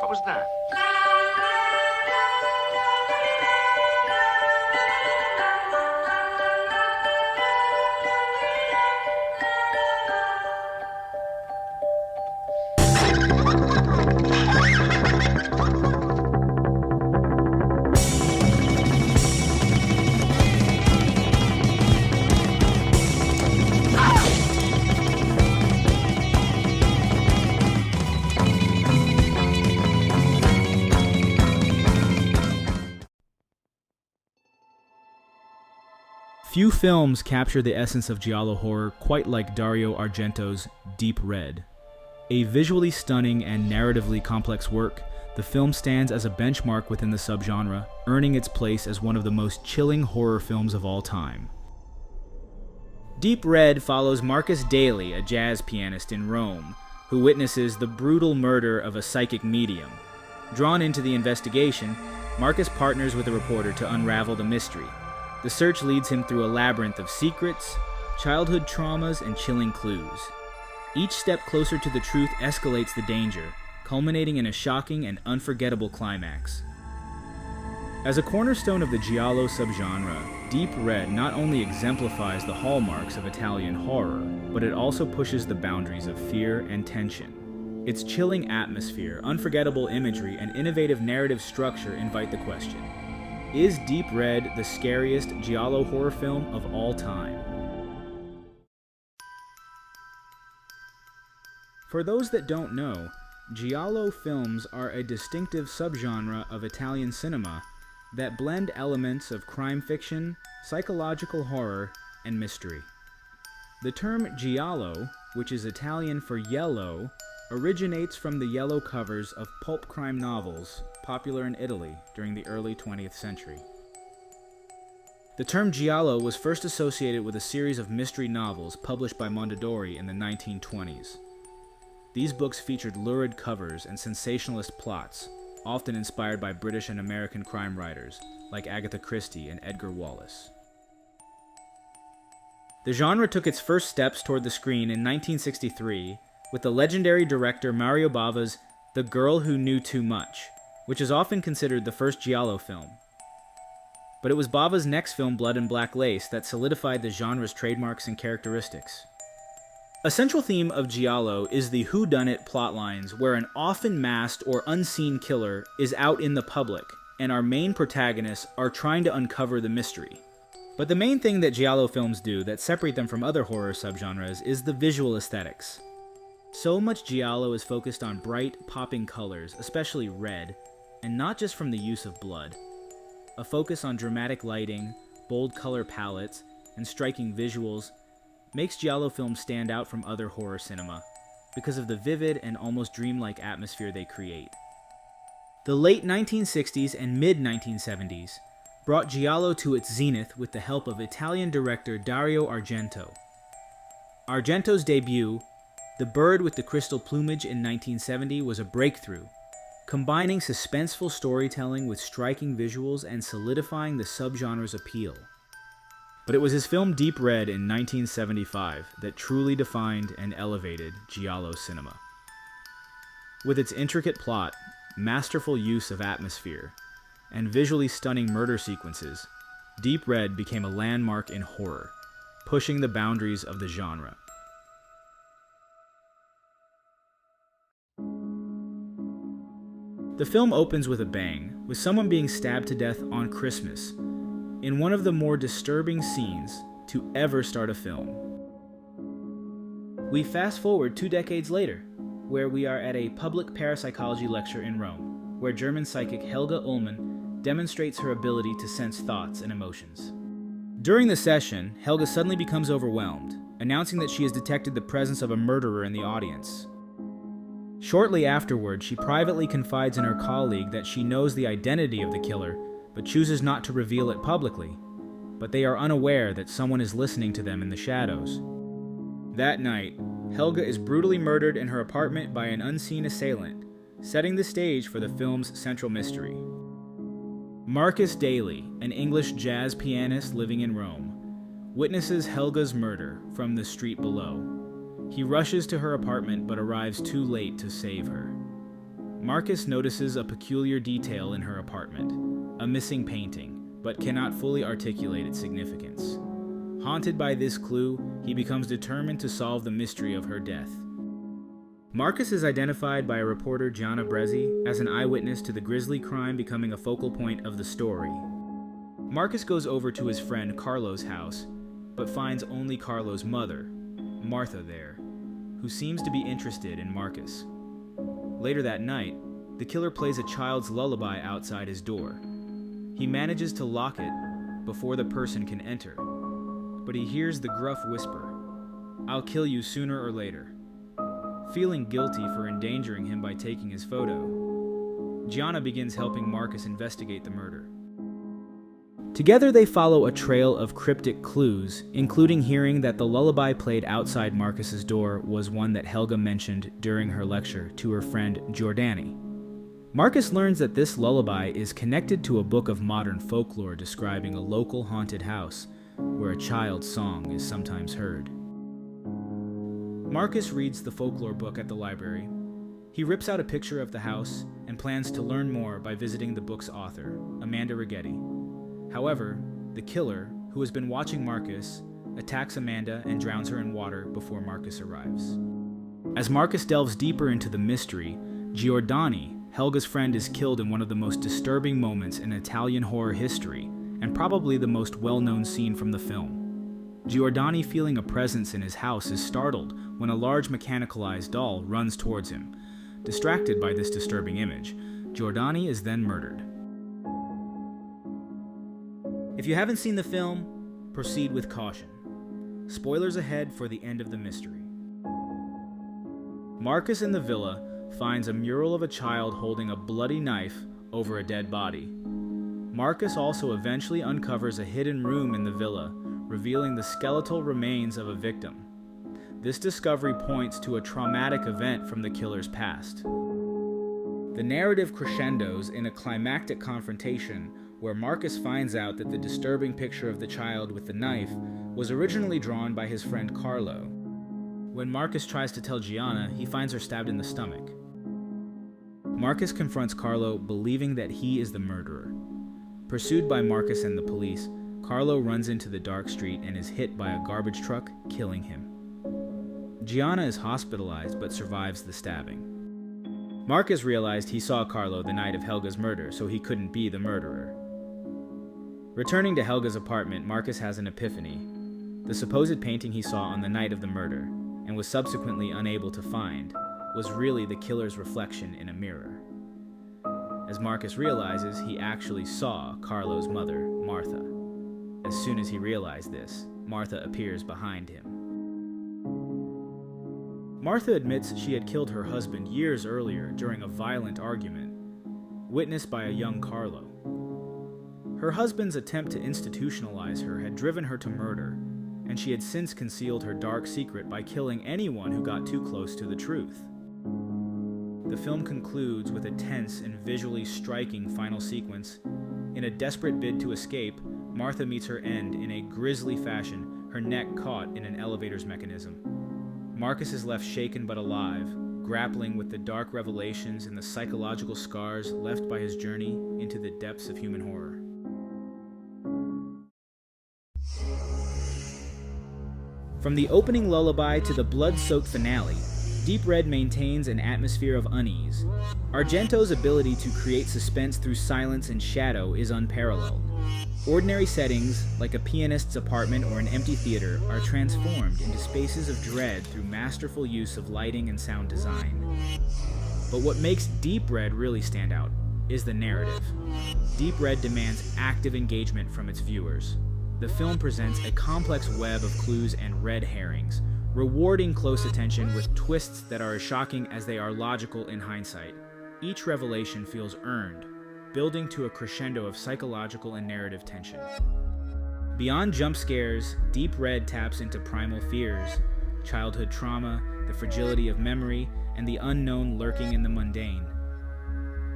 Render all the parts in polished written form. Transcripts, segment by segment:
What was that? Few films capture the essence of Giallo horror quite like Dario Argento's Deep Red. A visually stunning and narratively complex work, the film stands as a benchmark within the subgenre, earning its place as one of the most chilling horror films of all time. Deep Red follows Marcus Daly, a jazz pianist in Rome, who witnesses the brutal murder of a psychic medium. Drawn into the investigation, Marcus partners with a reporter to unravel the mystery. The search leads him through a labyrinth of secrets, childhood traumas, and chilling clues. Each step closer to the truth escalates the danger, culminating in a shocking and unforgettable climax. As a cornerstone of the Giallo subgenre, Deep Red not only exemplifies the hallmarks of Italian horror, but it also pushes the boundaries of fear and tension. Its chilling atmosphere, unforgettable imagery, and innovative narrative structure invite the question: is Deep Red the scariest Giallo horror film of all time? For those that don't know, Giallo films are a distinctive subgenre of Italian cinema that blend elements of crime fiction, psychological horror, and mystery. The term Giallo, which is Italian for yellow, originates from the yellow covers of pulp crime novels popular in Italy during the early 20th century. The term Giallo was first associated with a series of mystery novels published by Mondadori in the 1920s. These books featured lurid covers and sensationalist plots, often inspired by British and American crime writers like Agatha Christie and Edgar Wallace. The genre took its first steps toward the screen in 1963 with the legendary director Mario Bava's The Girl Who Knew Too Much, which is often considered the first Giallo film. But it was Bava's next film, Blood and Black Lace, that solidified the genre's trademarks and characteristics. A central theme of Giallo is the whodunit plotlines where an often masked or unseen killer is out in the public, and our main protagonists are trying to uncover the mystery. But the main thing that Giallo films do that separate them from other horror subgenres is the visual aesthetics. So much Giallo is focused on bright, popping colors, especially red, and not just from the use of blood. A focus on dramatic lighting, bold color palettes, and striking visuals makes Giallo films stand out from other horror cinema because of the vivid and almost dreamlike atmosphere they create. The late 1960s and mid-1970s brought Giallo to its zenith with the help of Italian director Dario Argento. Argento's debut, The Bird with the Crystal Plumage in 1970, was a breakthrough, combining suspenseful storytelling with striking visuals and solidifying the subgenre's appeal. But it was his film Deep Red in 1975 that truly defined and elevated Giallo cinema. With its intricate plot, masterful use of atmosphere, and visually stunning murder sequences, Deep Red became a landmark in horror, pushing the boundaries of the genre. The film opens with a bang, with someone being stabbed to death on Christmas, in one of the more disturbing scenes to ever start a film. We fast forward 2 decades later, where we are at a public parapsychology lecture in Rome, where German psychic Helga Ullmann demonstrates her ability to sense thoughts and emotions. During the session, Helga suddenly becomes overwhelmed, announcing that she has detected the presence of a murderer in the audience. Shortly afterward, she privately confides in her colleague that she knows the identity of the killer, but chooses not to reveal it publicly, but they are unaware that someone is listening to them in the shadows. That night, Helga is brutally murdered in her apartment by an unseen assailant, setting the stage for the film's central mystery. Marcus Daly, an English jazz pianist living in Rome, witnesses Helga's murder from the street below. He rushes to her apartment but arrives too late to save her. Marcus notices a peculiar detail in her apartment, a missing painting, but cannot fully articulate its significance. Haunted by this clue, he becomes determined to solve the mystery of her death. Marcus is identified by a reporter, Gianna Brezzi, as an eyewitness to the grisly crime becoming a focal point of the story. Marcus goes over to his friend Carlo's house, but finds only Carlo's mother, Martha, there, who seems to be interested in Marcus. Later that night, the killer plays a child's lullaby outside his door. He manages to lock it before the person can enter, but he hears the gruff whisper, "I'll kill you sooner or later." Feeling guilty for endangering him by taking his photo, Gianna begins helping Marcus investigate the murder. Together they follow a trail of cryptic clues, including hearing that the lullaby played outside Marcus's door was one that Helga mentioned during her lecture to her friend Giordani. Marcus learns that this lullaby is connected to a book of modern folklore describing a local haunted house where a child's song is sometimes heard. Marcus reads the folklore book at the library. He rips out a picture of the house and plans to learn more by visiting the book's author, Amanda Righetti. However, the killer, who has been watching Marcus, attacks Amanda and drowns her in water before Marcus arrives. As Marcus delves deeper into the mystery, Giordani, Helga's friend, is killed in one of the most disturbing moments in Italian horror history, and probably the most well-known scene from the film. Giordani, feeling a presence in his house, is startled when a large mechanicalized doll runs towards him. Distracted by this disturbing image, Giordani is then murdered. If you haven't seen the film, proceed with caution. Spoilers ahead for the end of the mystery. Marcus in the villa finds a mural of a child holding a bloody knife over a dead body. Marcus also eventually uncovers a hidden room in the villa, revealing the skeletal remains of a victim. This discovery points to a traumatic event from the killer's past. The narrative crescendos in a climactic confrontation where Marcus finds out that the disturbing picture of the child with the knife was originally drawn by his friend Carlo. When Marcus tries to tell Gianna, he finds her stabbed in the stomach. Marcus confronts Carlo, believing that he is the murderer. Pursued by Marcus and the police, Carlo runs into the dark street and is hit by a garbage truck, killing him. Gianna is hospitalized but survives the stabbing. Marcus realized he saw Carlo the night of Helga's murder, so he couldn't be the murderer. Returning to Helga's apartment, Marcus has an epiphany. The supposed painting he saw on the night of the murder, and was subsequently unable to find, was really the killer's reflection in a mirror. As Marcus realizes, he actually saw Carlo's mother, Martha. As soon as he realized this, Martha appears behind him. Martha admits she had killed her husband years earlier during a violent argument, witnessed by a young Carlo. Her husband's attempt to institutionalize her had driven her to murder, and she had since concealed her dark secret by killing anyone who got too close to the truth. The film concludes with a tense and visually striking final sequence. In a desperate bid to escape, Martha meets her end in a grisly fashion, her neck caught in an elevator's mechanism. Marcus is left shaken but alive, grappling with the dark revelations and the psychological scars left by his journey into the depths of human horror. From the opening lullaby to the blood-soaked finale, Deep Red maintains an atmosphere of unease. Argento's ability to create suspense through silence and shadow is unparalleled. Ordinary settings, like a pianist's apartment or an empty theater, are transformed into spaces of dread through masterful use of lighting and sound design. But what makes Deep Red really stand out is the narrative. Deep Red demands active engagement from its viewers. The film presents a complex web of clues and red herrings, rewarding close attention with twists that are as shocking as they are logical in hindsight. Each revelation feels earned, building to a crescendo of psychological and narrative tension. Beyond jump scares, Deep Red taps into primal fears, childhood trauma, the fragility of memory, and the unknown lurking in the mundane.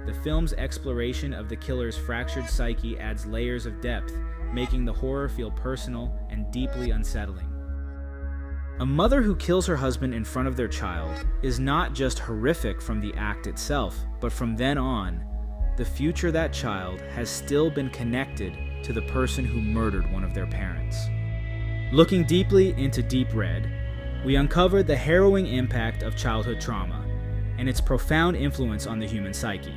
The film's exploration of the killer's fractured psyche adds layers of depth, making the horror feel personal and deeply unsettling. A mother who kills her husband in front of their child is not just horrific from the act itself, but from then on, the future that child has still been connected to the person who murdered one of their parents. Looking deeply into Deep Red, we uncovered the harrowing impact of childhood trauma and its profound influence on the human psyche.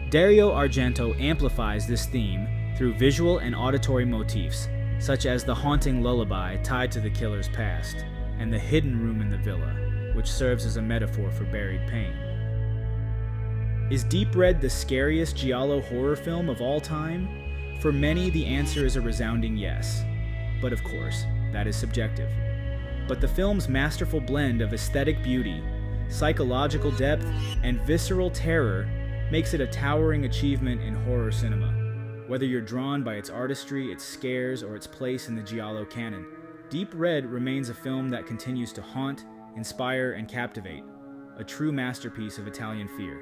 Dario Argento amplifies this theme through visual and auditory motifs, such as the haunting lullaby tied to the killer's past, and the hidden room in the villa, which serves as a metaphor for buried pain. Is Deep Red the scariest Giallo horror film of all time? For many, the answer is a resounding yes. But of course, that is subjective. But the film's masterful blend of aesthetic beauty, psychological depth, and visceral terror makes it a towering achievement in horror cinema. Whether you're drawn by its artistry, its scares, or its place in the Giallo canon, Deep Red remains a film that continues to haunt, inspire, and captivate, a true masterpiece of Italian fear.